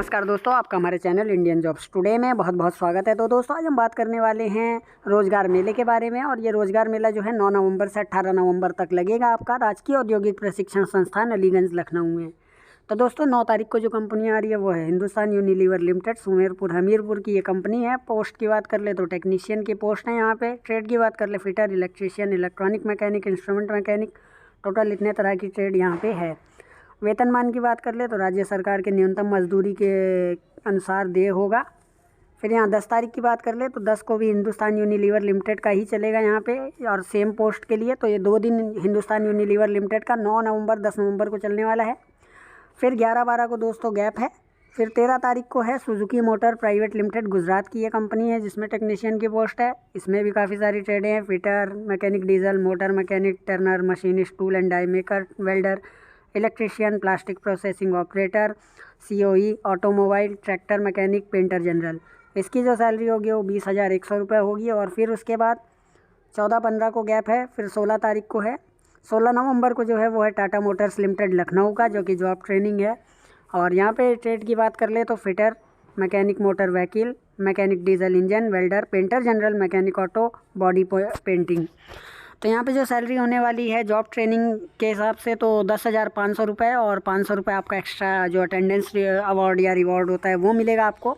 नमस्कार दोस्तों, आपका हमारे चैनल इंडियन जॉब्स टुडे में बहुत बहुत स्वागत है। तो दोस्तों आज हम बात करने वाले हैं रोजगार मेले के बारे में। और ये रोजगार मेला जो है 9 नवंबर से 18 नवंबर तक लगेगा आपका राजकीय औद्योगिक प्रशिक्षण संस्थान अलीगंज लखनऊ में। तो दोस्तों 9 तारीख को जो कंपनी आ रही है वो है हिंदुस्तान यूनिलीवर लिमिटेड, सुमेरपुर हमीरपुर की ये कंपनी है। पोस्ट की बात कर ले तो टेक्नीशियन की पोस्ट है यहाँ पे। ट्रेड की बात कर ले fitter, electrician, electronic mechanic, instrument mechanic, total इतने तरह की ट्रेड यहाँ पे है। वेतनमान की बात कर ले तो राज्य सरकार के न्यूनतम मजदूरी के अनुसार देय होगा। फिर यहाँ 10 तारीख की बात कर ले तो 10 को भी हिंदुस्तान यूनिलीवर लिमिटेड का ही चलेगा यहाँ पे, और सेम पोस्ट के लिए। तो ये 2 दिन हिंदुस्तान यूनिलीवर लिमिटेड का 9 नवंबर 10 नवंबर को चलने वाला है। फिर 11-12 को दोस्तों गैप है। फिर 13 तारीख को है Suzuki motor private limited, Gujarat की ये कंपनी है जिसमें टेक्नीशियन की पोस्ट है। इसमें भी काफ़ी सारी ट्रेडें हैं, fitter, mechanic diesel, motor mechanic, turner, machinist, tool and die maker, welder, electrician, plastic processing operator, COE, automobile, tractor mechanic, painter general. इसकी जो सैलरी होगी वो 20,100 रुपये होगी। और फिर उसके बाद 14-15 को गैप है। फिर 16 तारीख को है, 16 नवंबर को जो है वो है टाटा मोटर्स लिमिटेड लखनऊ का, जो कि जॉब ट्रेनिंग है। और यहाँ पे ट्रेड की बात कर ले तो fitter, mechanic motor vehicle, mechanic diesel engine, welder, painter general, mechanic auto, body painting. तो यहाँ पे जो सैलरी होने वाली है जॉब ट्रेनिंग के हिसाब से तो 10,500 रुपये, और 500 रुपये आपका एक्स्ट्रा जो अटेंडेंस अवार्ड या रिवॉर्ड होता है वो मिलेगा आपको।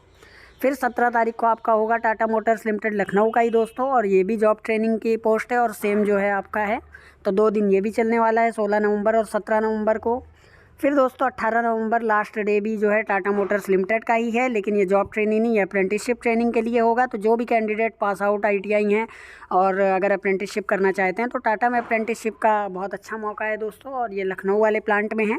फिर 17 तारीख को आपका होगा टाटा मोटर्स लिमिटेड लखनऊ का ही दोस्तों, और ये भी जॉब ट्रेनिंग की पोस्ट है और सेम जो है आपका है। तो 2 दिन ये भी चलने वाला है, 16 नवंबर और 17 नवंबर को। फिर दोस्तों 18 नवंबर लास्ट डे भी जो है टाटा मोटर्स लिमिटेड का ही है, लेकिन ये जॉब ट्रेनिंग नहीं, ये अप्रेंटिसशिप ट्रेनिंग के लिए होगा। तो जो भी कैंडिडेट पास आउट ITI हैं और अगर अप्रेंटिसशिप करना चाहते हैं तो टाटा में अप्रेंटिसशिप का बहुत अच्छा मौका है दोस्तों, और ये लखनऊ वाले प्लांट में है।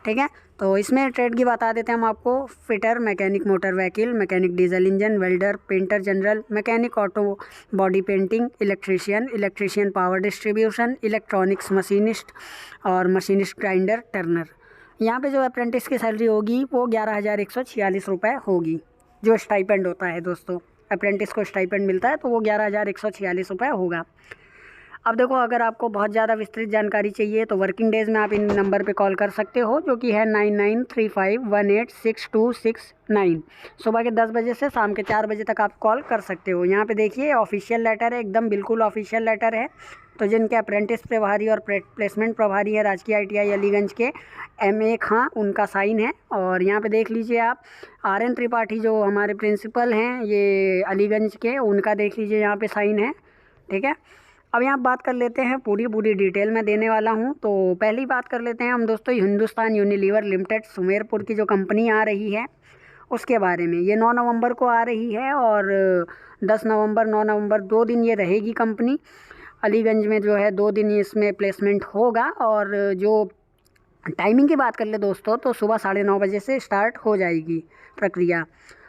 ठीक है, तो इसमें ट्रेड की बता देते हैं हम आपको। Fitter, mechanic motor vehicle, mechanic diesel engine, welder, painter general, mechanic auto body painting, electrician power distribution, electronics machinist और मशीनिस्ट ग्राइंडर टर्नर। यहाँ पे जो अप्रेंटिस की सैलरी होगी वो 11,146 रुपये होगी, जो स्टाइपेंड होता है दोस्तों। अप्रेंटिस को स्टाइपेंड मिलता है तो वो 11,146 रुपये होगा। अब देखो, अगर आपको बहुत ज़्यादा विस्तृत जानकारी चाहिए तो वर्किंग डेज़ में आप इन नंबर पे कॉल कर सकते हो, जो कि है 9935186269। सुबह के 10 बजे से शाम के 4 बजे तक आप कॉल कर सकते हो। यहाँ पे देखिए ऑफिशियल लेटर है, एकदम बिल्कुल ऑफिशियल लेटर है। तो जिनके अप्रेंटिस प्रभारी और प्लेसमेंट प्रभारी है राजकीय ITI अलीगंज के MA खां, उनका साइन है। और यहाँ पे देख लीजिए आप RN त्रिपाठी जो हमारे प्रिंसिपल हैं ये अलीगंज के, उनका देख लीजिए यहाँ पे साइन है। ठीक है, अब यहाँ बात कर लेते हैं, पूरी डिटेल में देने वाला हूँ। तो पहली बात कर लेते हैं हम दोस्तों हिंदुस्तान यूनिलीवर लिमिटेड सुमेरपुर की जो कंपनी आ रही है उसके बारे में। ये 9 नवंबर को आ रही है और 10 नवंबर 9 नवंबर 2 दिन ये रहेगी कंपनी अलीगंज में, जो है 2 दिन इसमें प्लेसमेंट होगा। और जो टाइमिंग की बात कर ले दोस्तों तो सुबह 9:30 बजे से स्टार्ट हो जाएगी प्रक्रिया।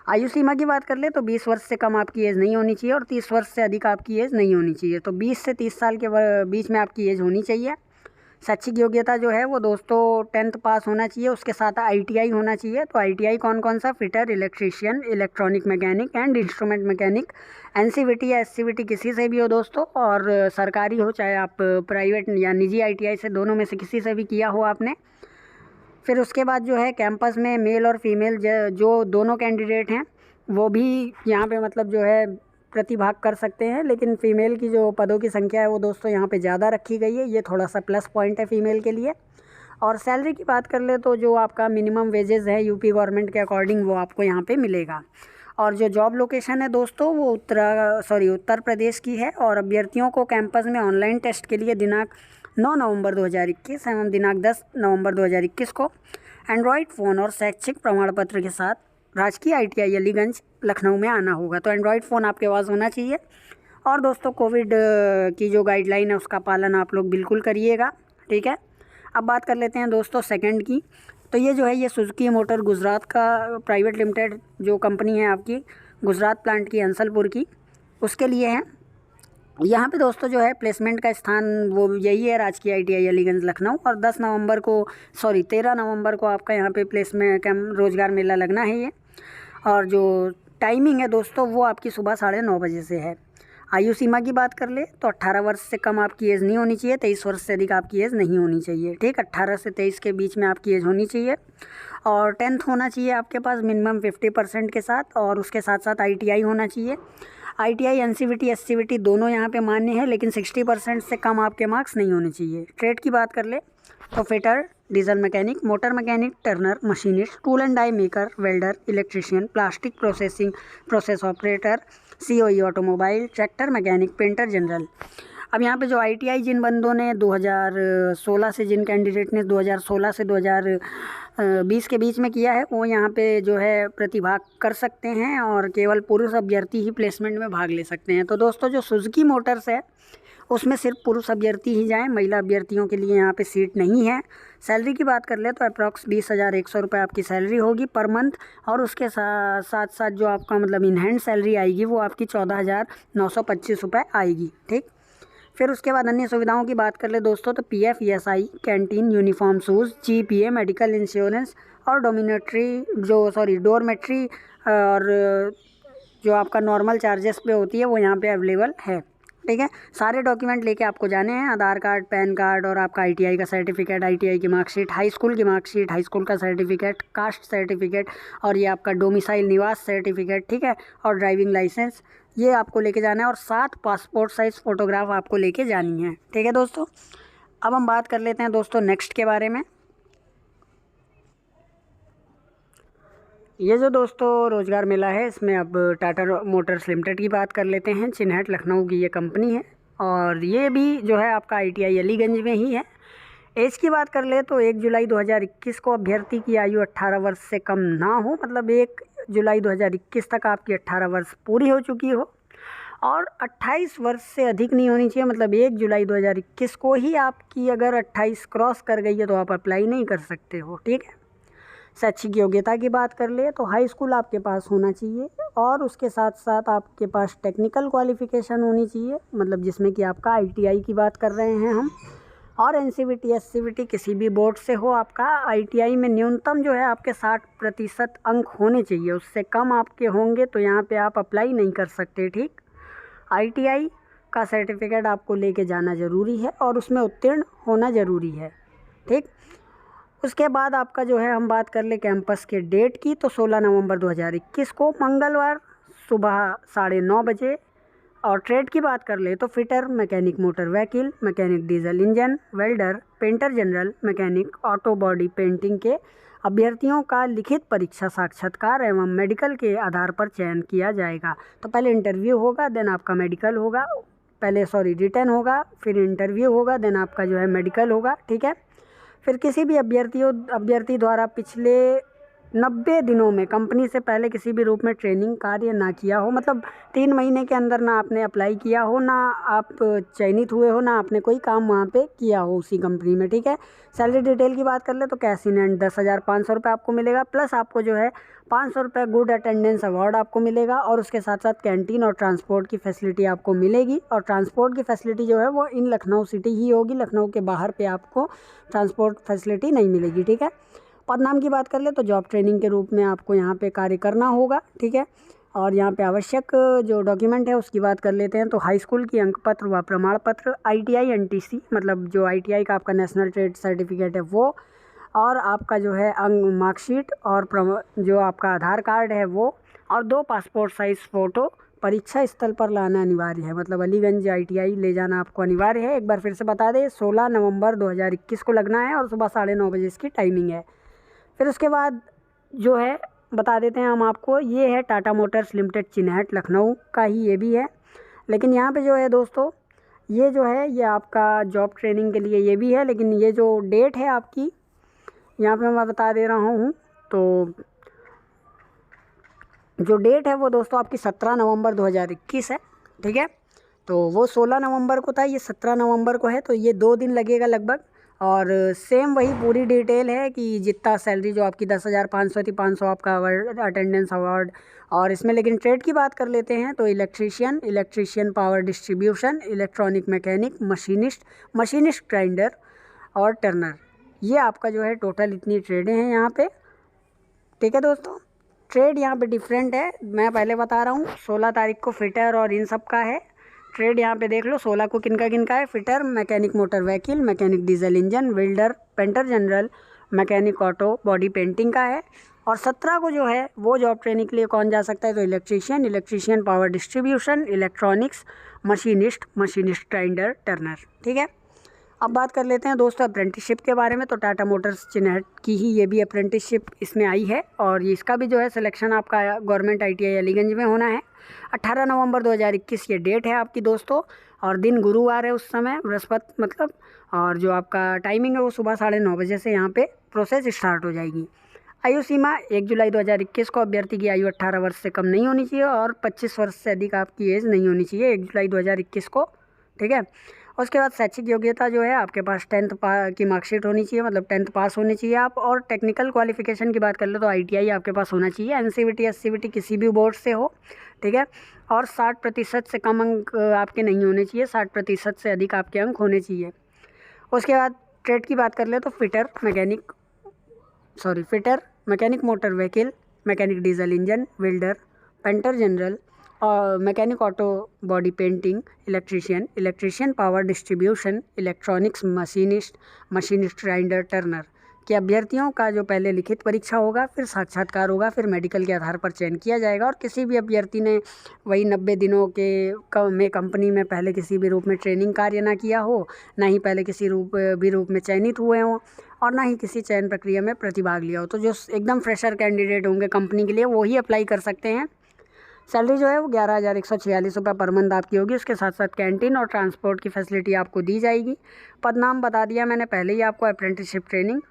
आयु सीमा की बात कर ले तो 20 वर्ष से कम आपकी एज नहीं होनी चाहिए और 30 वर्ष से अधिक आपकी एज नहीं होनी चाहिए। तो 20 से 30 साल के बीच में आपकी एज होनी चाहिए। शैक्षिक योग्यता जो है वो दोस्तों 10th पास होना चाहिए, उसके साथ ITI होना चाहिए। तो ITI कौन कौन सा? Fitter, electrician, electronic mechanic and instrument mechanic. NCVT या SCVT किसी से भी हो दोस्तों, और सरकारी हो चाहे आप प्राइवेट या निजी ITI से, दोनों में से किसी से भी किया हो आपने। फिर उसके बाद जो है कैंपस में मेल और फीमेल जो दोनों कैंडिडेट हैं वो भी यहाँ पे मतलब जो है प्रतिभाग कर सकते हैं, लेकिन फ़ीमेल की जो पदों की संख्या है वो दोस्तों यहाँ पे ज़्यादा रखी गई है। ये थोड़ा सा प्लस पॉइंट है फ़ीमेल के लिए। और सैलरी की बात कर ले तो जो आपका मिनिमम वेजेस है UP गवर्नमेंट के अकॉर्डिंग वो आपको यहाँ पे मिलेगा। और जो जॉब लोकेशन है दोस्तों वो उत्तर प्रदेश की है। और अभ्यर्थियों को कैंपस में ऑनलाइन टेस्ट के लिए दिनांक 9 नवंबर 2021 एवं दिनांक 10 नवंबर 2021 को एंड्रॉयड फ़ोन और शैक्षिक प्रमाण पत्र के साथ राजकीय ITI अलीगंज लखनऊ में आना होगा। तो एंड्रॉयड फ़ोन आपके पास होना चाहिए। और दोस्तों कोविड की जो गाइडलाइन है उसका पालन आप लोग बिल्कुल करिएगा। ठीक है, अब बात कर लेते हैं दोस्तों सेकंड की। तो ये जो है ये सुजुकी मोटर गुजरात का प्राइवेट लिमिटेड जो कंपनी है आपकी गुजरात प्लांट की हंसलपुर की, उसके लिए है। यहाँ पे दोस्तों जो है प्लेसमेंट का स्थान वो यही है राजकीय ITI अलीगंज लखनऊ। और 13 नवंबर को आपका यहाँ पे प्लेसमेंट रोजगार मेला लगना है ये। और जो टाइमिंग है दोस्तों वो आपकी सुबह 9:30 बजे से है। आयु सीमा की बात कर ले तो 18 वर्ष से कम आपकी एज नहीं होनी चाहिए, 23 वर्ष से अधिक आपकी एज नहीं होनी चाहिए। ठीक, 18 से 23 के बीच में आपकी एज होनी चाहिए और 10th होना चाहिए आपके पास मिनिमम 50% के साथ, और उसके साथ साथ ITI होना चाहिए। ITI NCVT SCVT दोनों यहाँ पे मान्य है, लेकिन 60% से कम आपके मार्क्स नहीं होने चाहिए। ट्रेड की बात कर ले तो fitter, diesel mechanic, motor mechanic, turner, machinist, tool and die maker, welder, electrician, plastic process operator, COE automobile, tractor mechanic, painter general. अब यहाँ पे जो ITI जिन बंदों ने 2016 से, जिन कैंडिडेट ने 2016 से 2020 के बीच में किया है, वो यहाँ पे जो है प्रतिभाग कर सकते हैं और केवल पुरुष अभ्यर्थी ही प्लेसमेंट में भाग ले सकते हैं। तो दोस्तों जो सुजुकी मोटर्स है उसमें सिर्फ पुरुष अभ्यर्थी ही जाएं, महिला अभ्यर्थियों के लिए यहाँ पे सीट नहीं है। सैलरी की बात कर ले तो अप्रॉक्स 20,100 रुपये आपकी सैलरी होगी पर मंथ, और उसके साथ साथ जो आपका मतलब इन हैंड सैलरी आएगी वो आपकी 14,925 रुपये आएगी। ठीक, फिर उसके बाद अन्य सुविधाओं की बात कर ले दोस्तों तो PF, ESI, canteen, uniform, shoes, GPA, medical insurance और डोरमेट्री और जो आपका नॉर्मल चार्जेस पे होती है वो यहाँ पे अवेलेबल है। ठीक है, सारे डॉक्यूमेंट लेके आपको जाने हैं, आधार कार्ड, पैन कार्ड और आपका ITI का सर्टिफिकेट, ITI की मार्कशीट, हाई स्कूल की मार्कशीट, हाई स्कूल का सर्टिफिकेट, कास्ट सर्टिफिकेट और ये आपका डोमिसाइल निवास सर्टिफिकेट। ठीक है, और ड्राइविंग लाइसेंस, ये आपको लेके जाना है और 7 पासपोर्ट साइज़ फ़ोटोग्राफ आपको लेके जानी है। ठीक है दोस्तों, अब हम बात कर लेते हैं दोस्तों नेक्स्ट के बारे में। ये जो दोस्तों रोज़गार मेला है इसमें अब टाटा मोटर्स लिमिटेड की बात कर लेते हैं। चिन्हट लखनऊ की ये कंपनी है और ये भी जो है आपका ITI अलीगंज में ही है। एज की बात कर ले तो 1 जुलाई 2021 को अभ्यर्थी की आयु 18 वर्ष से कम ना हो, मतलब 1 जुलाई 2021 तक आपकी 18 वर्ष पूरी हो चुकी हो, और 28 वर्ष से अधिक नहीं होनी चाहिए, मतलब 1 जुलाई 2021 को ही आपकी अगर 28 क्रॉस कर गई है तो आप अप्लाई नहीं कर सकते हो। ठीक है, शैक्षिक योग्यता की बात कर ले तो हाई स्कूल आपके पास होना चाहिए और उसके साथ साथ आपके पास टेक्निकल क्वालिफ़िकेशन होनी चाहिए, मतलब जिसमें कि आपका ITI की बात कर रहे हैं हम, और NCVT SCVT किसी भी बोर्ड से हो आपका। ITI में न्यूनतम जो है आपके 60% अंक होने चाहिए, उससे कम आपके होंगे तो यहाँ पे आप अप्लाई नहीं कर सकते। ठीक, ITI का सर्टिफिकेट आपको लेके जाना ज़रूरी है और उसमें उत्तीर्ण होना ज़रूरी है। ठीक, उसके बाद आपका जो है हम बात कर ले कैंपस के डेट की तो 16 नवंबर 2021 को मंगलवार सुबह 9:30 बजे। और ट्रेड की बात कर ले तो fitter, mechanic motor vehicle, mechanic diesel engine, welder, painter general, mechanic auto body painting के अभ्यर्थियों का लिखित परीक्षा, साक्षात्कार एवं मेडिकल के आधार पर चयन किया जाएगा। तो पहले इंटरव्यू होगा, देन आपका मेडिकल होगा, रिटन होगा, फिर इंटरव्यू होगा, देन आपका जो है मेडिकल होगा। ठीक है, फिर किसी भी अभ्यर्थी द्वारा पिछले 90 दिनों में कंपनी से पहले किसी भी रूप में ट्रेनिंग कार्य ना किया हो, मतलब 3 महीने के अंदर ना आपने अप्लाई किया हो, ना आप चयनित हुए हो, ना आपने कोई काम वहाँ पे किया हो उसी कंपनी में। ठीक है, सैलरी डिटेल की बात कर ले तो कैश इन हैंड 10,500 रुपये आपको मिलेगा, प्लस आपको जो है 500 रुपये गुड अटेंडेंस अवार्ड आपको मिलेगा, और उसके साथ साथ कैंटीन और ट्रांसपोर्ट की फैसिलिटी आपको मिलेगी। और ट्रांसपोर्ट की फैसिलिटी जो है वो इन लखनऊ सिटी ही होगी, लखनऊ के बाहर पे आपको ट्रांसपोर्ट फैसिलिटी नहीं मिलेगी। ठीक है, पद नाम की बात कर ले तो जॉब ट्रेनिंग के रूप में आपको यहाँ पे कार्य करना होगा। ठीक है, और यहाँ पे आवश्यक जो डॉक्यूमेंट है उसकी बात कर लेते हैं तो हाई स्कूल की अंक पत्र व प्रमाण पत्र, ITI NTC मतलब जो ITI का आपका नेशनल ट्रेड सर्टिफिकेट है वो, और आपका जो है मार्कशीट और जो आपका आधार कार्ड है वो, और 2 पासपोर्ट साइज़ फ़ोटो परीक्षा स्थल पर लाना अनिवार्य है, मतलब अलीगंज ITI ले जाना आपको अनिवार्य है। एक बार फिर से बता दें, 16 नवंबर 2021 को लगना है और सुबह 9:30 बजे इसकी टाइमिंग है। फिर उसके बाद जो है बता देते हैं हम आपको, ये है टाटा मोटर्स लिमिटेड चिन्हट लखनऊ का ही ये भी है, लेकिन यहाँ पे जो है दोस्तों ये जो है ये आपका जॉब ट्रेनिंग के लिए ये भी है, लेकिन ये जो डेट है आपकी यहाँ पे मैं बता दे रहा हूँ, तो जो डेट है वो दोस्तों आपकी 17 नवंबर 2021 है। ठीक है, तो वो 16 नवंबर को था, ये 17 नवंबर को है, तो ये 2 दिन लगेगा लगभग। और सेम वही पूरी डिटेल है कि जितना सैलरी जो आपकी 10,500 थी, 500 आपका अटेंडेंस अवार्ड। और इसमें लेकिन ट्रेड की बात कर लेते हैं तो electrician power distribution, electronic mechanic, machinist grinder और टर्नर, ये आपका जो है टोटल इतनी ट्रेडें हैं यहाँ पे। ठीक है दोस्तों, ट्रेड यहाँ पे डिफरेंट है, मैं पहले बता रहा हूँ। 16 तारीख को फिटर और इन सब का है, ट्रेड यहाँ पे देख लो 16 को किनका है, fitter, mechanic motor vehicle, mechanic diesel engine, welder, painter general, mechanic auto body painting का है। और 17 को जो है वो जॉब ट्रेनिंग के लिए कौन जा सकता है, तो electrician power distribution, electronics, machinist grinder Turner. ठीक है, अब बात कर लेते हैं दोस्तों अप्रेंटिसशिप के बारे में। तो टाटा मोटर्स चिन्हट की ही ये भी अप्रेंटिसशिप इसमें आई है और इसका भी जो है सिलेक्शन आपका गवर्नमेंट ITI अलीगंज में होना है। 18 नवंबर 2021 ये डेट है आपकी दोस्तों, और दिन गुरुवार है, उस समय बृहस्पति मतलब। और जो आपका टाइमिंग है वो सुबह 9:30 बजे से यहाँ पे प्रोसेस स्टार्ट हो जाएगी। आयु सीमा 1 जुलाई 2021 को अभ्यर्थी की आयु 18 वर्ष से कम नहीं होनी चाहिए और 25 वर्ष से अधिक आपकी एज नहीं होनी चाहिए 1 जुलाई 2021 को। ठीक है, उसके बाद शैक्षिक योग्यता जो है आपके पास 10th की मार्कशीट होनी चाहिए, मतलब 10th पास होनी चाहिए आप। और टेक्निकल क्वालिफिकेशन की बात कर लो तो ITI आपके पास होना चाहिए, NCVT SCVT किसी भी बोर्ड से हो। ठीक है, और 60% से कम अंक आपके नहीं होने चाहिए, 60% से अधिक आपके अंक होने चाहिए। उसके बाद ट्रेड की बात कर ले तो fitter, mechanic motor vehicle, mechanic diesel engine, welder, painter general और mechanic auto body painting, electrician power distribution, electronics, machinist grinder turner के अभ्यर्थियों का जो पहले लिखित परीक्षा होगा, फिर साक्षात्कार होगा, फिर मेडिकल के आधार पर चयन किया जाएगा। और किसी भी अभ्यर्थी ने वही 90 दिनों में कंपनी में पहले किसी भी रूप में ट्रेनिंग कार्य ना किया हो, ना ही पहले किसी रूप में चयनित हुए हों, और ना ही किसी चयन प्रक्रिया में प्रतिभाग लिया हो। तो जो एकदम फ्रेशर कैंडिडेट होंगे कंपनी के लिए वो ही अप्लाई कर सकते हैं। सैलरी जो है वो 11,146 रुपये पर मंथ आपकी होगी। उसके साथ साथ कैंटीन और ट्रांसपोर्ट की फैसिलिटी आपको दी जाएगी। पद नाम बता दिया मैंने पहले ही आपको, अप्रेंटिसशिप ट्रेनिंग।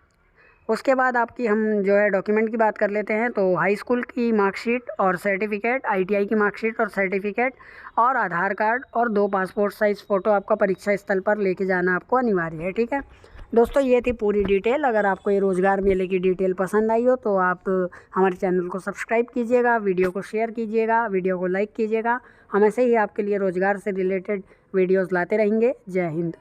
उसके बाद आपकी हम जो है डॉक्यूमेंट की बात कर लेते हैं। तो हाई स्कूल की मार्कशीट और सर्टिफिकेट, ITI की मार्कशीट और सर्टिफिकेट, और आधार कार्ड और 2 पासपोर्ट साइज़ फ़ोटो आपका परीक्षा स्थल पर लेके जाना आपको अनिवार्य है। ठीक है दोस्तों, ये थी पूरी डिटेल। अगर आपको ये रोज़गार मेले की डिटेल पसंद आई हो तो आप हमारे चैनल को सब्सक्राइब कीजिएगा, वीडियो को शेयर कीजिएगा, वीडियो को लाइक कीजिएगा। हम ऐसे ही आपके लिए रोज़गार से रिलेटेड वीडियोज़ लाते रहेंगे। जय हिंद।